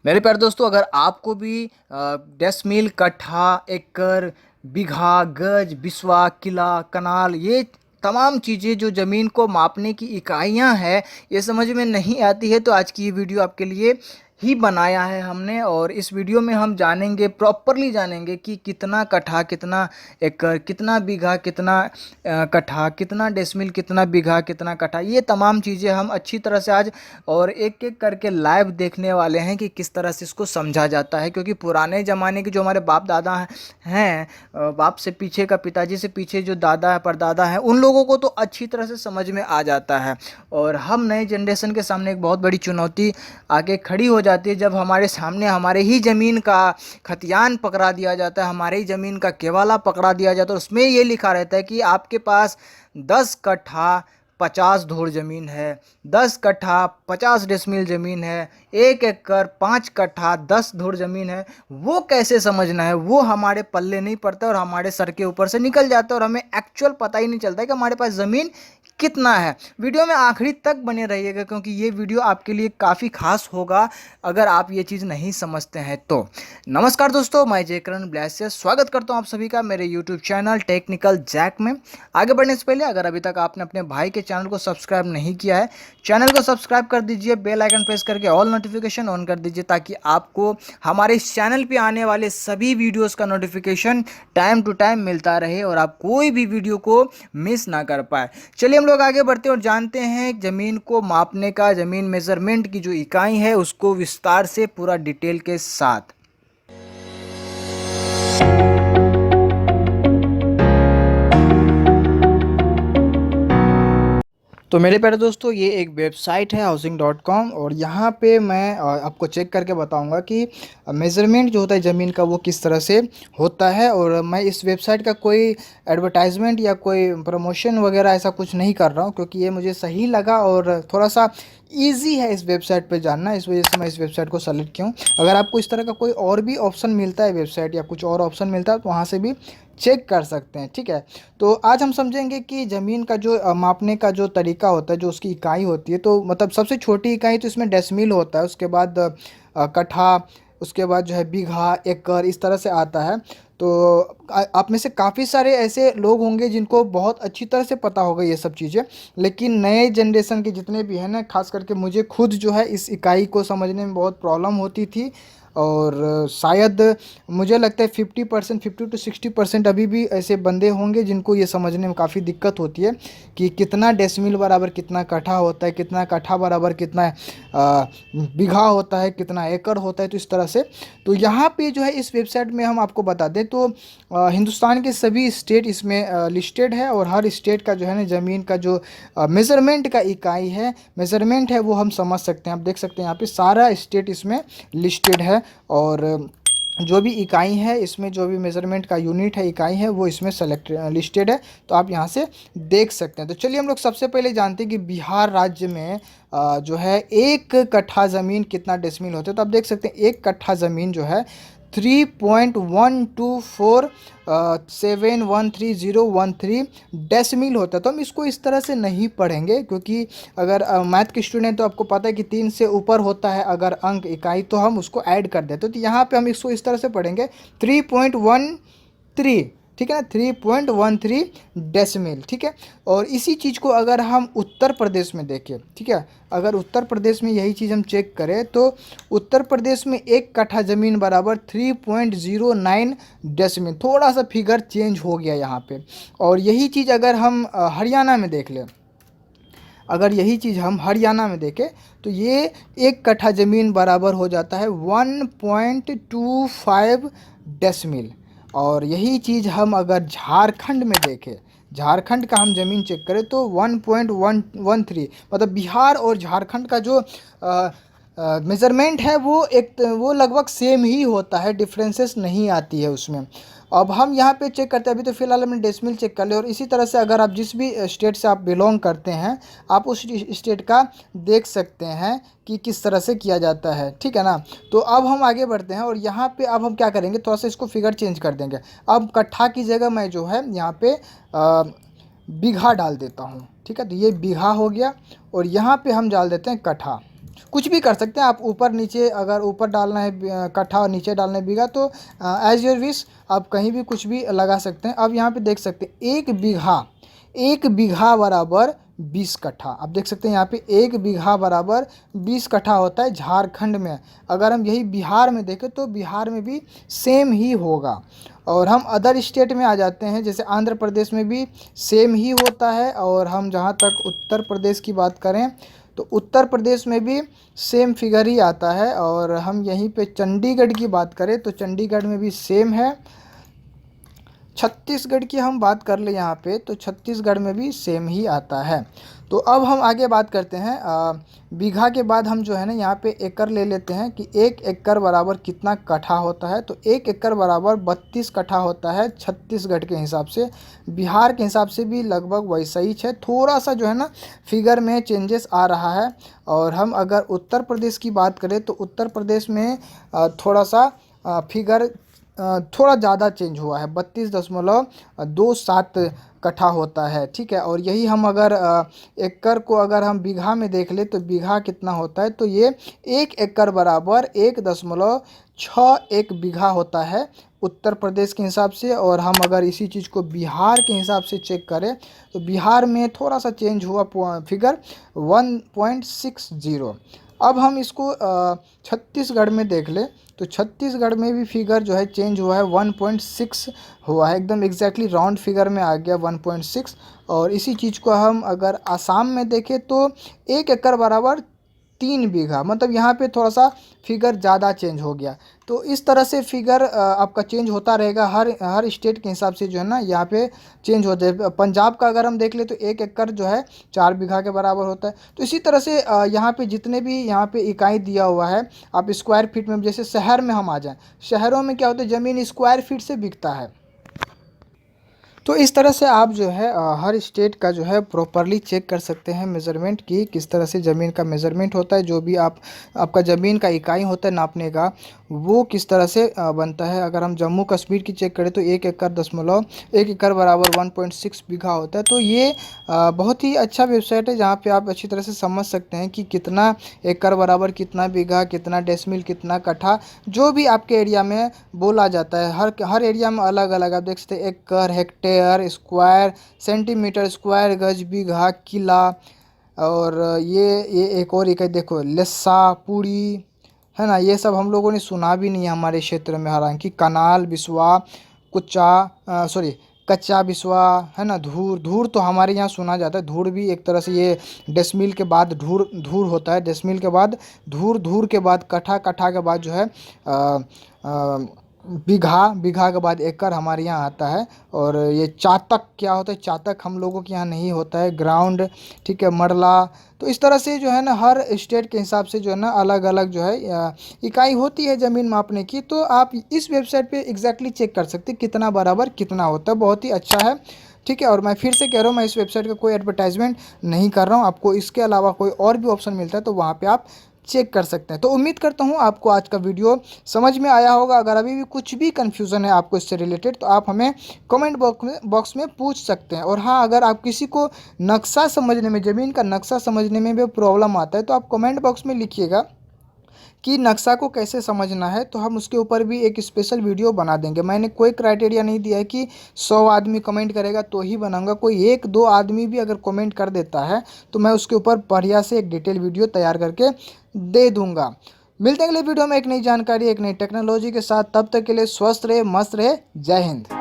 मेरे प्यारे दोस्तों, अगर आपको भी डेसिमल, कट्ठा, एकड़, बीघा, गज, बिस्वा, किला, कनाल, ये तमाम चीज़ें जो ज़मीन को मापने की इकाइयां हैं, ये समझ में नहीं आती है तो आज की ये वीडियो आपके लिए ही बनाया है हमने। और इस वीडियो में हम जानेंगे, प्रॉपरली जानेंगे कि कितना कट्ठा, कितना एकड़, कितना बीघा, कितना कट्ठा, कितना डेसिमल, कितना बीघा, कितना कट्ठा, ये तमाम चीज़ें हम अच्छी तरह से आज और एक एक करके लाइव देखने वाले हैं कि किस तरह से इसको समझा जाता है। क्योंकि पुराने ज़माने के जो हमारे बाप दादा हैं, बाप से पीछे का, पिताजी से पीछे जो दादा है, परदादा है, उन लोगों को तो अच्छी तरह से समझ में आ जाता है। और हम नए जनरेशन के सामने एक बहुत बड़ी चुनौती आके खड़ी हो जाती है जब हमारे सामने हमारे ही ज़मीन का खतियान पकड़ा दिया जाता है, हमारे ही ज़मीन का केवाला पकड़ा दिया जाता है। उसमें ये लिखा रहता है कि आपके पास 10 कट्ठा 50 धुर ज़मीन है, 10 कट्ठा 50 डेसिमल ज़मीन है, 1 एकड़ 5 कट्ठा 10 धुर ज़मीन है। वो कैसे समझना है, वो हमारे पल्ले नहीं पड़ता और हमारे सर के ऊपर से निकल जाता है और हमें एक्चुअल पता ही नहीं चलता है कि हमारे पास ज़मीन कितना है। वीडियो में आखिरी तक बने रहिएगा क्योंकि ये वीडियो आपके लिए काफ़ी खास होगा अगर आप ये चीज़ नहीं समझते हैं तो। नमस्कार दोस्तों, मैं जयकरण ब्लैस से स्वागत करता हूं आप सभी का मेरे यूट्यूब चैनल टेक्निकल जैक में। आगे बढ़ने से पहले अगर अभी तक आपने अपने भाई के चैनल को सब्सक्राइब नहीं किया है, चैनल को सब्सक्राइब कर दीजिए, बेल आइकन प्रेस करके ऑल नोटिफिकेशन ऑन कर दीजिए ताकि आपको हमारे इस चैनल पे आने वाले सभी वीडियोस का नोटिफिकेशन टाइम टू टाइम मिलता रहे और आप कोई भी वीडियो को मिस ना कर पाए। चलिए हम लोग आगे बढ़ते हैं और जानते हैं ज़मीन को मापने का, ज़मीन मेजरमेंट की जो इकाई है उसको विस्तार से पूरा डिटेल के साथ। तो मेरे प्यारे दोस्तों, ये एक वेबसाइट है housing.com और यहाँ पे मैं आपको चेक करके बताऊंगा कि मेज़रमेंट जो होता है ज़मीन का वो किस तरह से होता है। और मैं इस वेबसाइट का कोई एडवर्टाइजमेंट या कोई प्रमोशन वगैरह ऐसा कुछ नहीं कर रहा हूँ क्योंकि ये मुझे सही लगा और थोड़ा सा ईजी है इस वेबसाइट पे जानना, इस वजह से मैं इस वेबसाइट को सेलेक्ट किया हूँ। अगर आपको इस तरह का कोई और भी ऑप्शन मिलता है वेबसाइट या कुछ और ऑप्शन मिलता है तो वहाँ से भी चेक कर सकते हैं, ठीक है। तो आज हम समझेंगे कि ज़मीन का जो मापने का जो तरीका होता है, जो उसकी इकाई होती है, तो मतलब सबसे छोटी इकाई तो इसमें डेसिमल होता है, उसके बाद कट्ठा, उसके बाद जो है बीघा, एकड़, इस तरह से आता है। तो आप में से काफ़ी सारे ऐसे लोग होंगे जिनको बहुत अच्छी तरह से पता होगा ये सब चीज़ें, लेकिन नए जनरेशन के जितने भी हैं ना, खास करके मुझे खुद जो है इस इकाई को समझने में बहुत प्रॉब्लम होती थी। और शायद मुझे लगता है 50% 50 to 60% अभी भी ऐसे बंदे होंगे जिनको ये समझने में काफ़ी दिक्कत होती है कि कितना डेसिमल बराबर कितना कट्ठा होता है, कितना कट्ठा बराबर कितना बीघा होता है, कितना एकड़ होता है। तो इस तरह से तो यहाँ पे जो है इस वेबसाइट में हम आपको बता दें तो हिंदुस्तान के सभी स्टेट इसमें लिस्टेड है और हर स्टेट का जो है ना ज़मीन का जो मेज़रमेंट का इकाई है, मेज़रमेंट है, वो हम समझ सकते हैं। आप देख सकते हैं यहाँ पे सारा स्टेट इसमें लिस्टेड है और जो भी इकाई है इसमें, जो भी मेज़रमेंट का यूनिट है, इकाई है, वो इसमें सेलेक्ट लिस्टेड है। तो आप यहाँ से देख सकते हैं। तो चलिए हम लोग सबसे पहले जानते हैं कि बिहार राज्य में जो है 1 कट्ठा ज़मीन कितना डेसिमल होता है। तो आप देख सकते हैं 1 कट्ठा ज़मीन जो है 3.124713 डेसिमल होता है। तो हम इसको इस तरह से नहीं पढ़ेंगे क्योंकि अगर मैथ के स्टूडेंट तो आपको पता है कि 3 से ऊपर होता है अगर अंक इकाई तो हम उसको ऐड कर देते। तो यहाँ पे हम इसको इस तरह से पढ़ेंगे 3.13, ठीक है ना, 3.13 डेसिमल, ठीक है। और इसी चीज़ को अगर हम उत्तर प्रदेश में देखें, ठीक है, अगर उत्तर प्रदेश में यही चीज़ हम चेक करें तो उत्तर प्रदेश में 1 कट्ठा ज़मीन बराबर 3.09 डेसिमल, थोड़ा सा फिगर चेंज हो गया यहाँ पे। और यही चीज़ अगर हम हरियाणा में देख लें, अगर यही चीज़ हम हरियाणा में देखें तो ये 1 कट्ठा ज़मीन बराबर हो जाता है 1.25 डेसिमल। और यही चीज़ हम अगर झारखंड में देखें, झारखंड का हम ज़मीन चेक करें तो 1.113, मतलब बिहार और झारखंड का जो मेज़रमेंट है वो लगभग सेम ही होता है, डिफरेंसेस नहीं आती है उसमें। अब हम यहाँ पे चेक करते हैं, अभी तो फिलहाल हमने डेसिमल चेक कर लिया। और इसी तरह से अगर आप जिस भी स्टेट से आप बिलोंग करते हैं, आप उस स्टेट का देख सकते हैं कि किस तरह से किया जाता है, ठीक है ना। तो अब हम आगे बढ़ते हैं और यहाँ पे अब हम क्या करेंगे, थोड़ा सा इसको फिगर चेंज कर देंगे। अब कट्ठा की जगह मैं जो है यहाँ पे बीघा डाल देता हूँ, ठीक है। तो ये बीघा हो गया और यहाँ पे हम डाल देते हैं कट्ठा, कुछ भी कर सकते हैं आप, ऊपर नीचे, अगर ऊपर डालना है कट्ठा और नीचे डालना है बीघा तो एज योर विश, आप कहीं भी कुछ भी लगा सकते हैं। अब यहाँ पे देख सकते हैं 1 बीघा बराबर 20 कट्ठा। आप देख सकते हैं यहाँ पे 1 बीघा बराबर 20 कट्ठा होता है झारखंड में। अगर हम यही बिहार में देखें तो बिहार में भी सेम ही होगा। और हम अदर स्टेट में आ जाते हैं, जैसे आंध्र प्रदेश में भी सेम ही होता है। और हम जहाँ तक उत्तर प्रदेश की बात करें तो उत्तर प्रदेश में भी सेम फिगर ही आता है। और हम यहीं पे चंडीगढ़ की बात करें तो चंडीगढ़ में भी सेम है। छत्तीसगढ़ की हम बात कर ले यहाँ पे तो छत्तीसगढ़ में भी सेम ही आता है। तो अब हम आगे बात करते हैं बीघा के बाद हम जो है ना यहाँ पे एकड़ ले लेते हैं कि 1 एकड़ बराबर कितना कट्ठा होता है। तो 1 एकड़ बराबर 32 कट्ठा होता है छत्तीसगढ़ के हिसाब से। बिहार के हिसाब से भी लगभग वैसा ही है, थोड़ा सा जो है ना फिगर में चेंजेस आ रहा है। और हम अगर उत्तर प्रदेश की बात करें तो उत्तर प्रदेश में थोड़ा सा फिगर थोड़ा ज़्यादा चेंज हुआ है, 32.27 कट्ठा होता है, ठीक है। और यही हम अगर एकड़ को अगर हम बीघा में देख ले तो बीघा कितना होता है, तो ये 1 एकड़ बराबर 1.61 बीघा होता है उत्तर प्रदेश के हिसाब से। और हम अगर इसी चीज़ को बिहार के हिसाब से चेक करें तो बिहार में थोड़ा सा चेंज हुआ फिगर 1.60। अब हम इसको छत्तीसगढ़ में देख ले तो छत्तीसगढ़ में भी फिगर जो है चेंज हुआ है, 1.6 हुआ है, एकदम एग्जैक्टली राउंड फिगर में आ गया 1.6। और इसी चीज़ को हम अगर आसाम में देखें तो 1 एकड़ बराबर 3 बीघा, मतलब यहाँ पे थोड़ा सा फिगर ज़्यादा चेंज हो गया। तो इस तरह से फिगर आपका चेंज होता रहेगा, हर स्टेट के हिसाब से जो है ना यहाँ पे चेंज होते हैं। पंजाब का अगर हम देख ले तो 1 एकड़ जो है 4 बीघा के बराबर होता है। तो इसी तरह से यहाँ पे जितने भी यहाँ पे इकाई दिया हुआ है, आप स्क्वायर फीट में, जैसे शहर में हम आ जाएँ, शहरों में क्या होता है ज़मीन स्क्वायर फीट से बिकता है। तो इस तरह से आप जो है हर स्टेट का जो है प्रॉपरली चेक कर सकते हैं मेज़रमेंट की, किस तरह से ज़मीन का मेज़रमेंट होता है, जो भी आपका ज़मीन का इकाई होता है नापने का, वो किस तरह से बनता है। अगर हम जम्मू कश्मीर की चेक करें तो 1 एकड़ बराबर 1.6 बीघा होता है। तो ये बहुत ही अच्छा वेबसाइट है जहाँ पे आप अच्छी तरह से समझ सकते हैं कि कितना एकड़ बराबर कितना बीघा, कितना डेसिमल, कितना कट्ठा, जो भी आपके एरिया में बोला जाता है। हर एरिया में अलग अलग आप देख सकते हैं, एकड़, हेक्टेयर, स्क्वायर, सेंटीमीटर स्क्वायर, गज, बीघा, किला। और ये एक और इकाई देखो, लेस्सा, पूड़ी, है ना, ये सब हम लोगों ने सुना भी नहीं है हमारे क्षेत्र में। हालांकि कनाल, बिस्वा, कच्चा बिस्वा, है ना, धूर तो हमारे यहाँ सुना जाता है। धूर भी एक तरह से ये डेसिमल के बाद धूर होता है, डेसिमल के बाद धूर के बाद कट्ठा के बाद जो है बीघा के बाद एकड़ हमारे यहाँ आता है। और ये चातक क्या होता है, चातक हम लोगों के यहाँ नहीं होता है, ग्राउंड, ठीक है, मरला। तो इस तरह से जो है ना हर स्टेट के हिसाब से जो है ना अलग अलग जो है इकाई होती है ज़मीन मापने की। तो आप इस वेबसाइट पे एग्जैक्टली चेक कर सकते हैं कितना बराबर कितना होता है, बहुत ही अच्छा है, ठीक है। और मैं फिर से कह रहा हूँ, मैं इस वेबसाइट का कोई एडवर्टाइजमेंट नहीं कर रहा हूँ। आपको इसके अलावा कोई और भी ऑप्शन मिलता है तो वहाँ पे आप चेक कर सकते हैं। तो उम्मीद करता हूँ आपको आज का वीडियो समझ में आया होगा। अगर अभी भी कुछ भी कन्फ्यूज़न है आपको इससे रिलेटेड तो आप हमें कमेंट बॉक्स में पूछ सकते हैं। और हाँ, अगर आप किसी को नक्शा समझने में, ज़मीन का नक्शा समझने में भी प्रॉब्लम आता है तो आप कमेंट बॉक्स में लिखिएगा कि नक्शा को कैसे समझना है, तो हम उसके ऊपर भी एक स्पेशल वीडियो बना देंगे। मैंने कोई क्राइटेरिया नहीं दिया है कि 100 आदमी कमेंट करेगा तो ही बनाऊंगा। कोई 1-2 आदमी भी अगर कमेंट कर देता है तो मैं उसके ऊपर बढ़िया से एक डिटेल वीडियो तैयार करके दे दूंगा। मिलते हैं अगले वीडियो में एक नई जानकारी, एक नई टेक्नोलॉजी के साथ। तब तक के लिए स्वस्थ रहे, मस्त रहे। जय हिंद।